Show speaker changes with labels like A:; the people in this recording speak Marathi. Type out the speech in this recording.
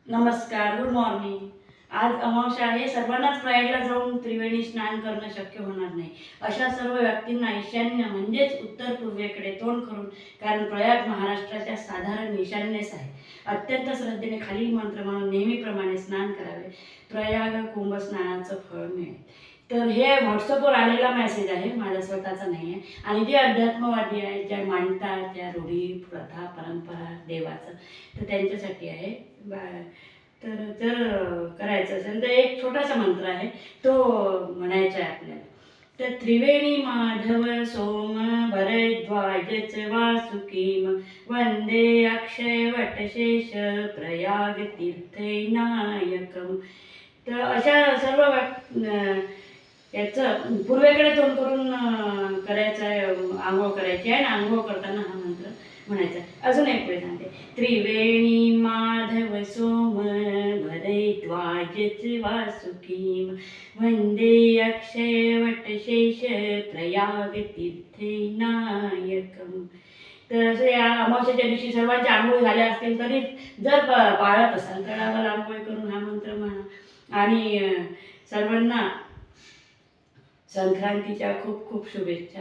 A: नमस्कार, गुड मॉर्निंग. आज अमावस्या आहे. सर्वांनाच प्रयागला जाऊन त्रिवेणी स्नान करणं शक्य होणार नाही. अशा सर्व व्यक्तींना ईशान्य म्हणजेच उत्तर पूर्वेकडे तोंड करून, कारण प्रयाग महाराष्ट्राच्या साधारण ईशान्येस आहे, अत्यंत श्रद्धेने खालील मंत्र म्हणून नेहमीप्रमाणे स्नान करावे. प्रयाग कुंभ स्नानाचं फळ मिळेल. तर हे व्हॉट्सअपवर आलेला मेसेज आहे, माझा स्वतःचा नाही आहे. आणि जे अध्यात्मवादी आहेत, ज्या मांडतात त्या रूढी प्रथा परंपरा देवाचं, तर त्यांच्यासाठी आहे. तर जर करायचं असेल तर एक छोटासा मंत्र आहे, तो म्हणायचा आहे आपल्याला. तर त्रिवेणी माधव सोम भरद्वाज वासुकीम वंदे अक्षय वटशेष प्रयाग तीर्थैनायकम. तर अशा सर्व याचं पूर्वेकडे तोंड करून करायचं आहे, आंघोळ करायची आहे. आणि आंघोळ करताना हा मंत्र म्हणायचा. अजून एक वेळ सांगते. त्रिवेणी माधव सोम भरद्वाज वासुकीम वंदे अक्षय वटशेष प्रयाग तीर्थैनायकम. तर असं या अमावस्येच्या दिवशी सर्वांच्या आंघोळ झाल्या असतील तरी जर पाळत असाल तर आम्हाला आंघोळ करून हा मंत्र म्हणा. आणि सर्वांना संक्रांतीच्या खूप खूप शुभेच्छा.